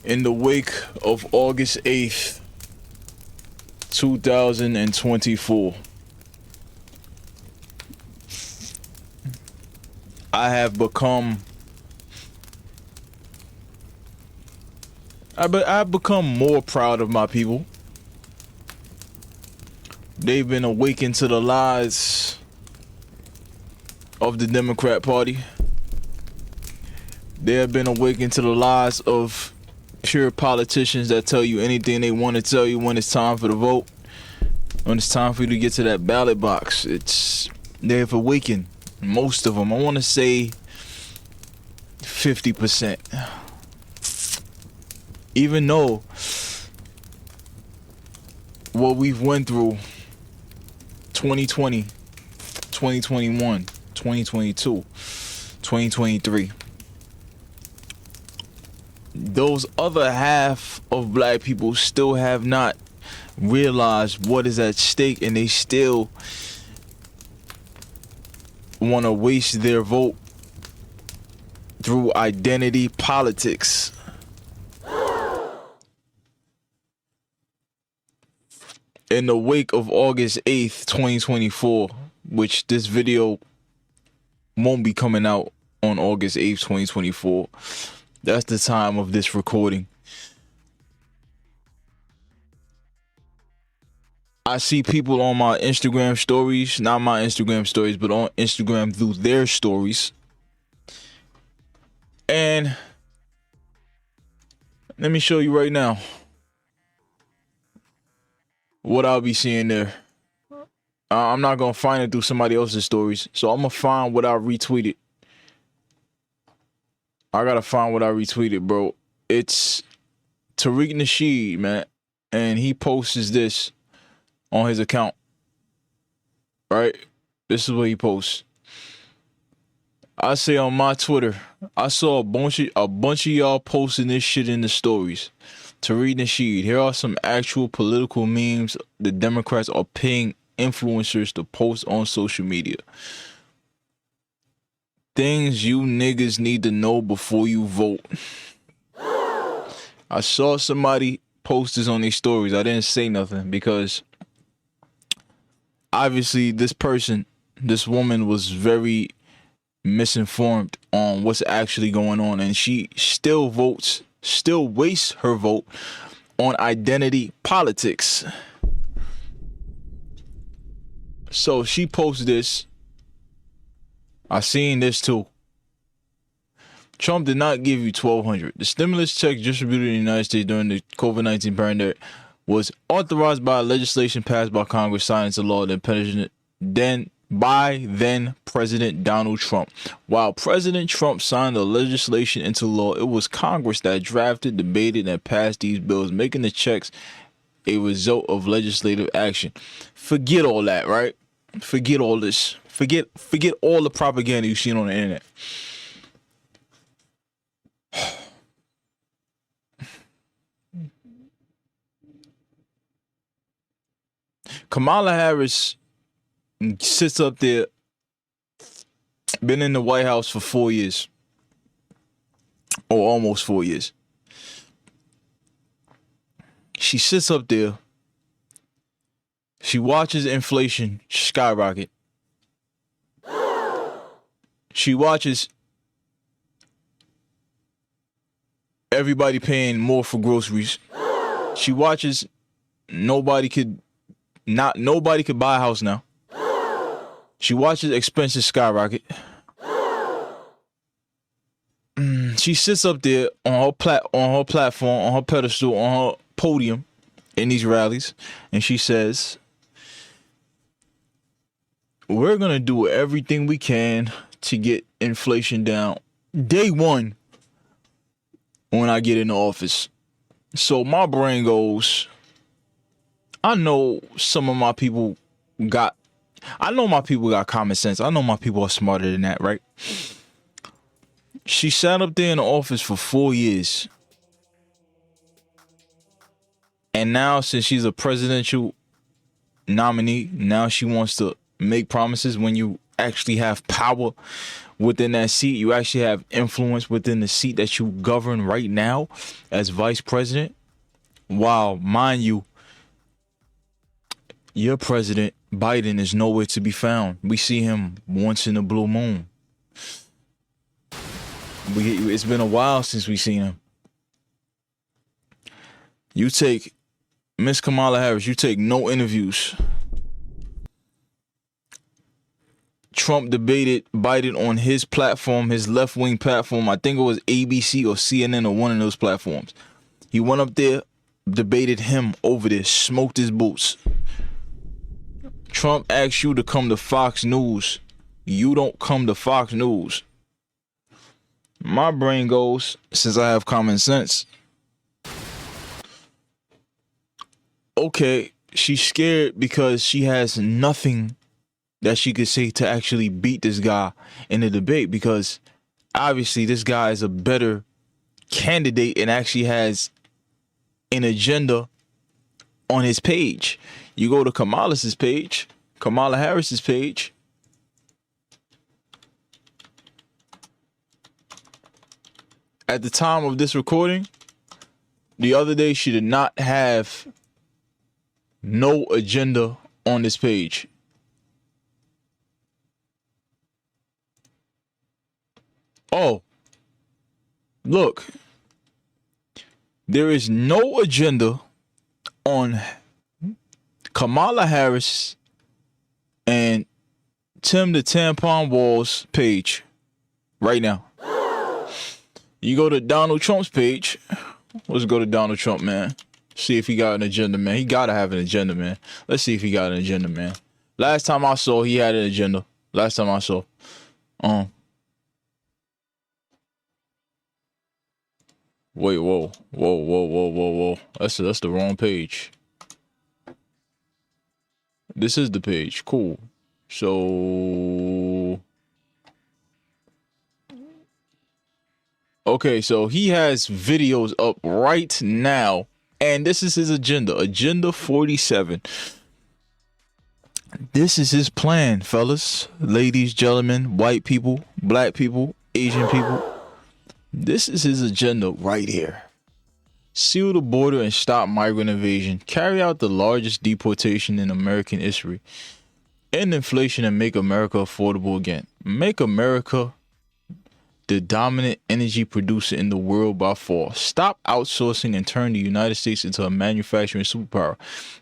In the wake of August 8th, 2024, I've become more proud of my people. They've been awakened to the lies of the Democrat Party. They have been awakened to the lies of pure politicians that tell you anything they want to tell you when it's time for the vote. When it's time for you to get to that ballot box, they've awakened. Most of them, I want to say 50%. Even though what we've went through 2020, 2021, 2022, 2023, those other half of black people still have not realized what is at stake, and they still want to waste their vote through identity politics. In the wake of August 8th, 2024, which this video won't be coming out on August 8th, 2024. That's the time of this recording. I see people on my Instagram stories, not my Instagram stories, but on Instagram through their stories. And let me show you right now what I'll be seeing there. I'm not going to find it through somebody else's stories, so I'm going to find what I retweeted. I got to find what I retweeted, bro. It's Tariq Nasheed, man, and he posts this on his account, right? This is what he posts. I say on my Twitter, I saw a bunch of y'all posting this shit in the stories. Tariq Nasheed, here are some actual political memes the Democrats are paying influencers to post on social media. Things you niggas need to know before you vote. I saw somebody post this on these stories. I didn't say nothing because obviously this woman was very misinformed on what's actually going on, and she still wastes her vote on identity politics. So she posted this. I seen this too. Trump did not give you $1,200. The stimulus check distributed in the United States during the COVID-19 pandemic was authorized by legislation passed by Congress, signed into law, then President Donald Trump. While President Trump signed the legislation into law, it was Congress that drafted, debated, and passed these bills, making the checks a result of legislative action. Forget all that, right? Forget all this. Forget all the propaganda you've seen on the internet. Kamala Harris sits up there, been in the White House for 4 years, or almost 4 years. She sits up there, she watches inflation skyrocket. She watches everybody paying more for groceries. She watches nobody could buy a house now. She watches expenses skyrocket. She sits up there on her platform, on her pedestal, on her podium in these rallies, and she says, "We're gonna do everything we can to get inflation down day one when I get in the office." So my brain goes, I know my people got common sense. I know my people are smarter than that, right? She sat up there in the office for 4 years. And now, since she's a presidential nominee, now she wants to make promises when you actually have power within that seat. You actually have influence within the seat that you govern right now as vice president. While, mind you, your president, Biden, is nowhere to be found. We see him once in a blue moon. It's been a while since we seen him. You take Miss Kamala Harris, you take no interviews. Trump debated Biden on his platform, his left-wing platform. I think it was ABC or CNN or one of those platforms. He went up there, debated him over this, smoked his boots. Trump asks you to come to Fox News. You don't come to Fox News. My brain goes, since I have common sense, okay, she's scared because she has nothing that she could say to actually beat this guy in the debate, because obviously this guy is a better candidate and actually has an agenda on his page. You go to Kamala Harris's page. At the time of this recording, the other day, she did not have no agenda on this page. Oh, look, there is no agenda on Kamala Harris and Tim the Tampon Walz page right now. You go to Donald Trump's page. Let's go to Donald Trump, man. See if he got an agenda, man. He gotta have an agenda, man. Let's see if he got an agenda, man. Last time I saw, he had an agenda. Last time I saw. Wait, whoa. That's the wrong page. This is the page. Cool. So, okay, so he has videos up right now, and this is his agenda. Agenda 47. This is his plan, fellas, ladies, gentlemen, white people, black people, Asian people. This is his agenda right here. Seal the border and stop migrant invasion. Carry out the largest deportation in American history. End inflation and make America affordable again. Make America the dominant energy producer in the world by fall. Stop outsourcing and turn the United States into a manufacturing superpower.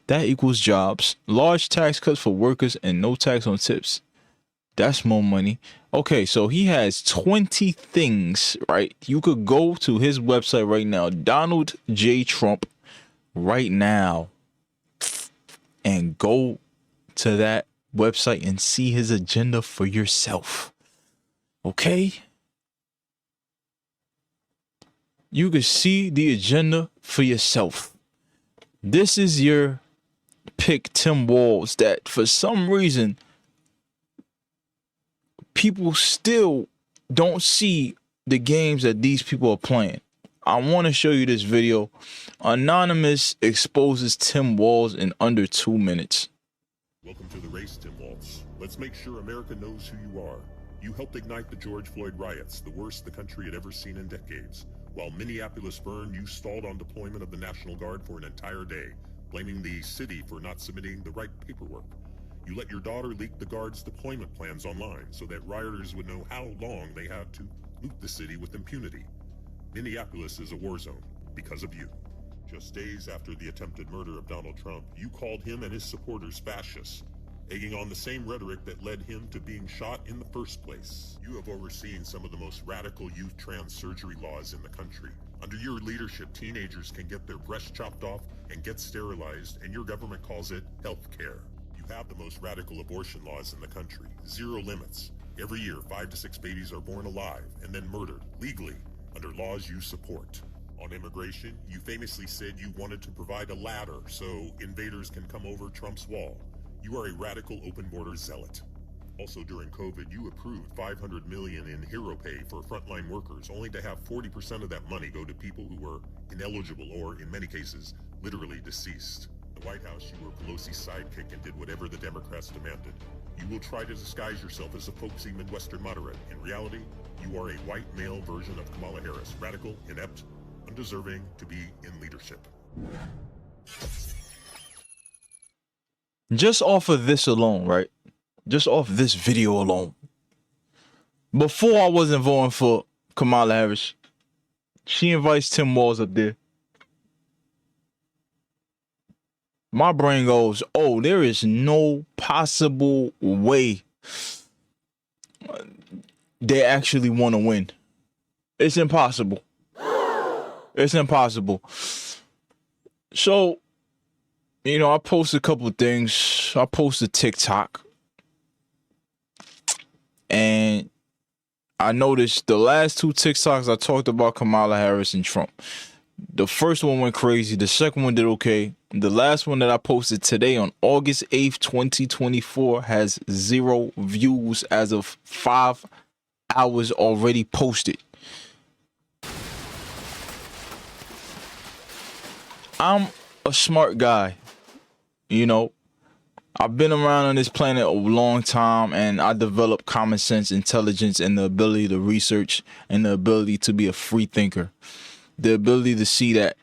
That equals jobs, large tax cuts for workers, and no tax on tips. That's more money. Okay, so he has 20 things, right? You could go to his website right now, Donald J. Trump, right now, and go to that website and see his agenda for yourself. Okay? You can see the agenda for yourself. This is your pick, Tim Walz, that for some reason people still don't see the games that these people are playing. I want to show you this video. Anonymous exposes Tim Walz in under 2 minutes. Welcome to the race, Tim Walz. Let's make sure America knows who you are. You helped ignite the George Floyd riots, the worst the country had ever seen in decades. While Minneapolis burned, you stalled on deployment of the National Guard for an entire day, blaming the city for not submitting the right paperwork. You let your daughter leak the Guard's deployment plans online so that rioters would know how long they have to loot the city with impunity. Minneapolis is a war zone because of you. Just days after the attempted murder of Donald Trump, you called him and his supporters fascists, egging on the same rhetoric that led him to being shot in the first place. You have overseen some of the most radical youth trans surgery laws in the country. Under your leadership, teenagers can get their breasts chopped off and get sterilized, and your government calls it health care. You have the most radical abortion laws in the country. 0 limits. Every year, 5 to 6 babies are born alive and then murdered, legally, under laws you support. On immigration, you famously said you wanted to provide a ladder so invaders can come over Trump's wall. You are a radical open border zealot. Also during COVID, you approved $500 million in hero pay for frontline workers, only to have 40% of that money go to people who were ineligible or, in many cases, literally deceased. The White House, you were Pelosi's sidekick and did whatever the Democrats demanded. You will try to disguise yourself as a folksy Midwestern moderate. In reality, you are a white male version of Kamala Harris, radical, inept, undeserving to be in leadership. Just off of this alone, right? Just off this video alone. Before I wasn't voting for Kamala Harris, she invites Tim Walz up there. My brain goes, oh, there is no possible way they actually want to win. It's impossible. It's impossible. So, you know, I posted a couple of things. I posted TikTok. And I noticed the last two TikToks I talked about Kamala Harris and Trump. The first one went crazy. The second one did okay. The last one that I posted today on August 8th, 2024 has 0 views as of 5 hours already posted. I'm a smart guy. You know, I've been around on this planet a long time, and I developed common sense, intelligence, and the ability to research, and the ability to be a free thinker. The ability to see that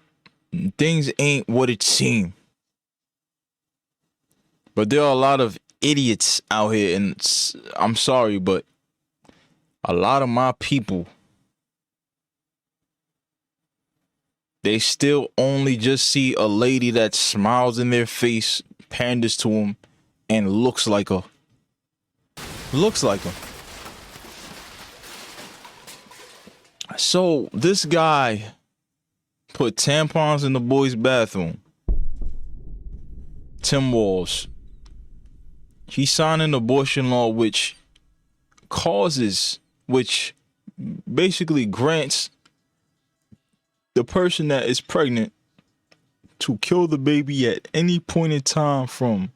things ain't what it seems. But there are a lot of idiots out here, and I'm sorry, but a lot of my people, they still only just see a lady that smiles in their face, panders to them, and looks like her. Looks like her. So this guy put tampons in the boys' bathroom. Tim Walz. He signed an abortion law which basically grants the person that is pregnant to kill the baby at any point in time from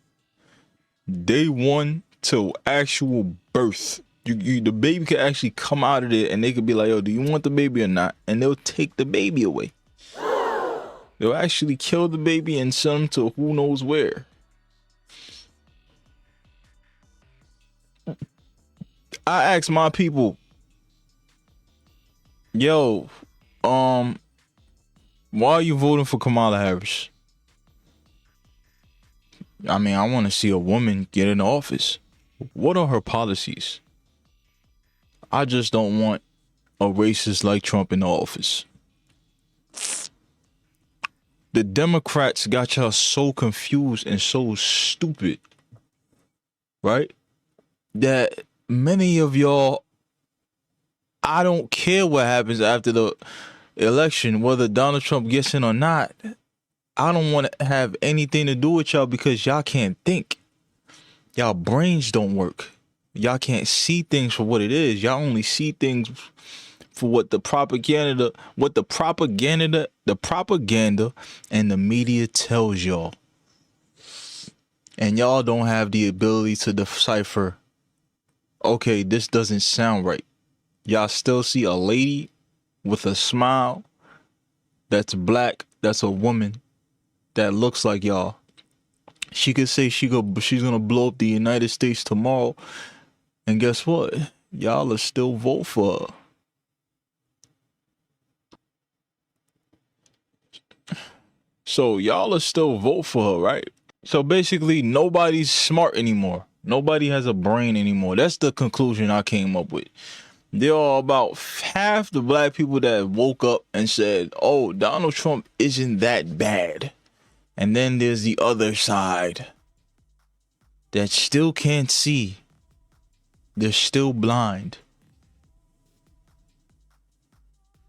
day one till actual birth. The baby could actually come out of there and they could be like, yo, do you want the baby or not? And they'll take the baby away. They'll actually kill the baby and send him to who knows where. I asked my people, yo, why are you voting for Kamala Harris? I mean, I want to see a woman get in office. What are her policies? I just don't want a racist like Trump in the office. The Democrats got y'all so confused and so stupid, right? That many of y'all, I don't care what happens after the election, whether Donald Trump gets in or not. I don't want to have anything to do with y'all because y'all can't think. Y'all brains don't work. Y'all can't see things for what it is. Y'all only see things for what the propaganda and the media tells y'all. And y'all don't have the ability to decipher, okay, this doesn't sound right. Y'all still see a lady with a smile that's black, that's a woman that looks like y'all. She could say she's gonna blow up the United States tomorrow, and guess what? Y'all are still vote for her. So y'all are still vote for her, right? So basically, nobody's smart anymore. Nobody has a brain anymore. That's the conclusion I came up with. There are about half the black people that woke up and said, oh, Donald Trump isn't that bad. And then there's the other side that still can't see. They're still blind.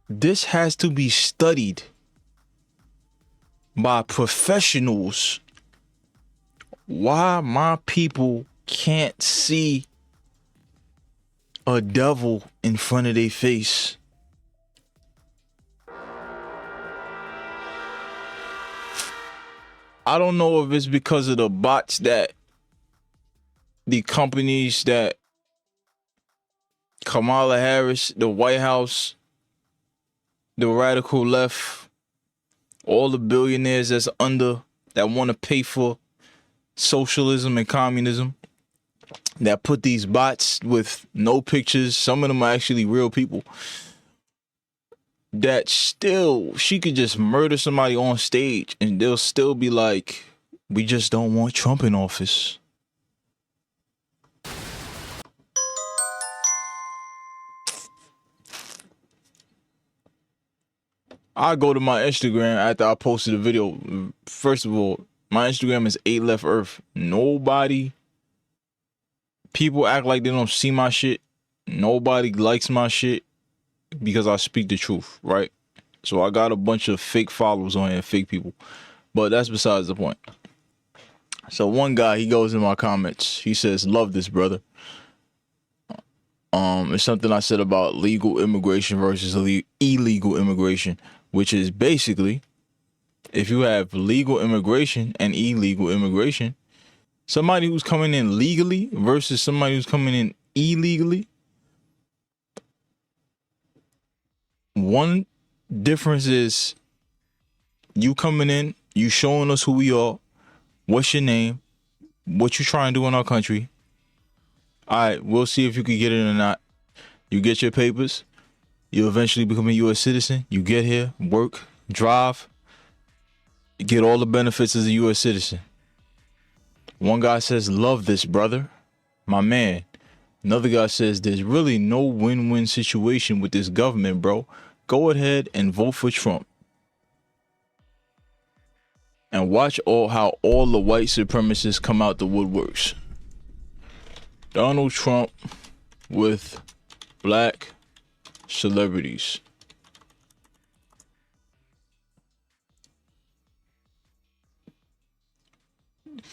This has to be studied by professionals. Why my people can't see a devil in front of their face. I don't know if it's because of the bots that the companies that Kamala Harris, the White House, the radical left, all the billionaires that's under, that want to pay for socialism and communism. that put these bots with no pictures. Some of them are actually real people. That still, she could just murder somebody on stage and they'll still be like, we just don't want Trump in office. I go to my Instagram after I posted the video. First of all, my Instagram is 8 Left Earth. People act like they don't see my shit. Nobody likes my shit because I speak the truth, right? So I got a bunch of fake followers on here, fake people. But that's besides the point. So one guy, he goes in my comments. He says, love this, brother. It's something I said about legal immigration versus illegal immigration, which is basically, if you have legal immigration and illegal immigration, somebody who's coming in legally versus somebody who's coming in illegally, one difference is you coming in, you showing us who we are, what's your name, what you trying to do in our country. All right, we'll see if you can get it or not. You get your papers, you eventually become a U.S. citizen, you get here, work, drive, you get all the benefits as a U.S. citizen. One guy says, love this, brother, my man. Another guy says, there's really no win-win situation with this government, bro. Go ahead and vote for Trump. And watch how all the white supremacists come out the woodworks. Donald Trump with black celebrities.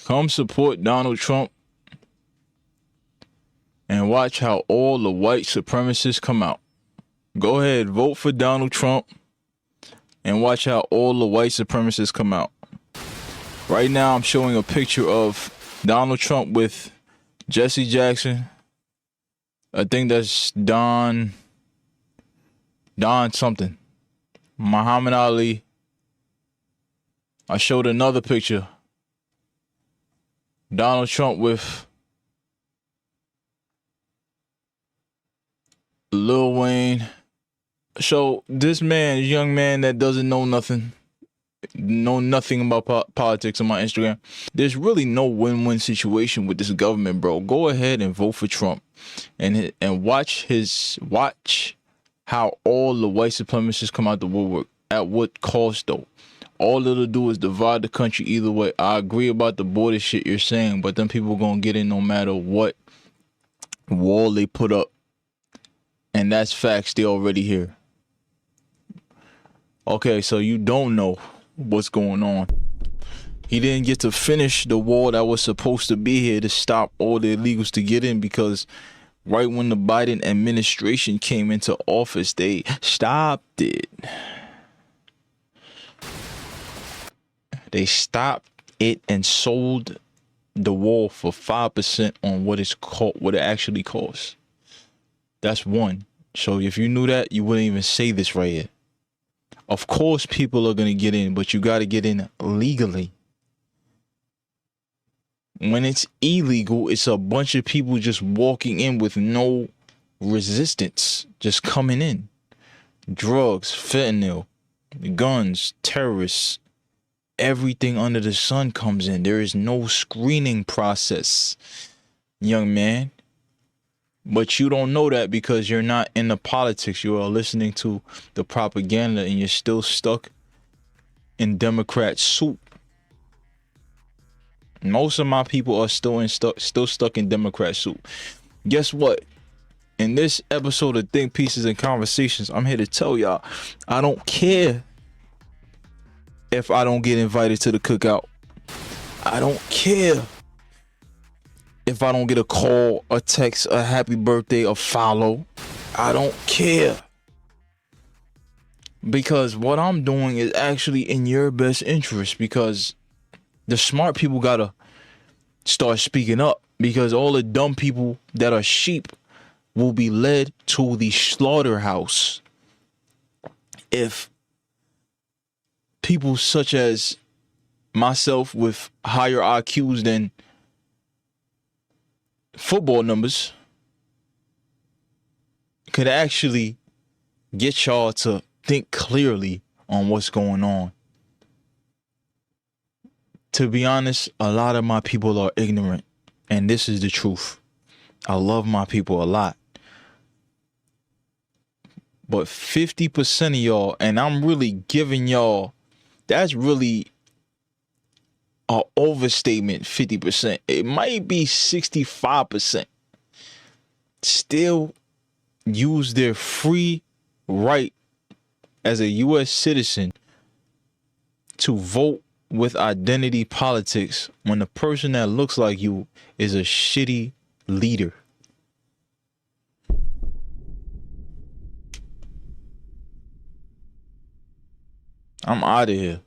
Come support Donald Trump and watch how all the white supremacists come out. Go ahead, vote for Donald Trump and watch how all the white supremacists come out. Right now, I'm showing a picture of Donald Trump with Jesse Jackson. I think that's Don something. Muhammad Ali. I showed another picture. Donald Trump with Lil Wayne. So this man, young man that doesn't know nothing about politics on my Instagram. There's really no win-win situation with this government, bro. Go ahead and vote for Trump, and watch how all the white supremacists come out the woodwork. At what cost, though? All it'll do is divide the country either way. I agree about the border shit you're saying, but then people gonna get in no matter what wall they put up, and that's facts. They already here. Okay, so you don't know what's going on. He didn't get to finish the wall that was supposed to be here to stop all the illegals to get in, because right when the Biden administration came into office, they stopped it. They stopped it and sold the wall for 5% on what it actually costs. That's one. So if you knew that, you wouldn't even say this right here. Of course, people are going to get in, but you got to get in legally. When it's illegal, it's a bunch of people just walking in with no resistance, just coming in. Drugs, fentanyl, guns, terrorists, everything under the sun comes in. There is no screening process, young man. But you don't know that because you're not in the politics. You are listening to the propaganda and you're still stuck in Democrat soup. Most of my people are still stuck in Democrat soup. Guess what? In this episode of Think Pieces and Conversations, I'm here to tell y'all, I don't care if I don't get invited to the cookout. I don't care if I don't get a call, a text, a happy birthday, a follow. I don't care. Because what I'm doing is actually in your best interest, because the smart people gotta start speaking up, because all the dumb people that are sheep will be led to the slaughterhouse if people such as myself with higher IQs than football numbers could actually get y'all to think clearly on what's going on. To be honest, a lot of my people are ignorant, and this is the truth. I love my people a lot. But 50% of y'all, and I'm really giving y'all, that's really an overstatement, 50%. It might be 65%. Still use their free right as a U.S. citizen to vote with identity politics when the person that looks like you is a shitty leader. I'm out of here.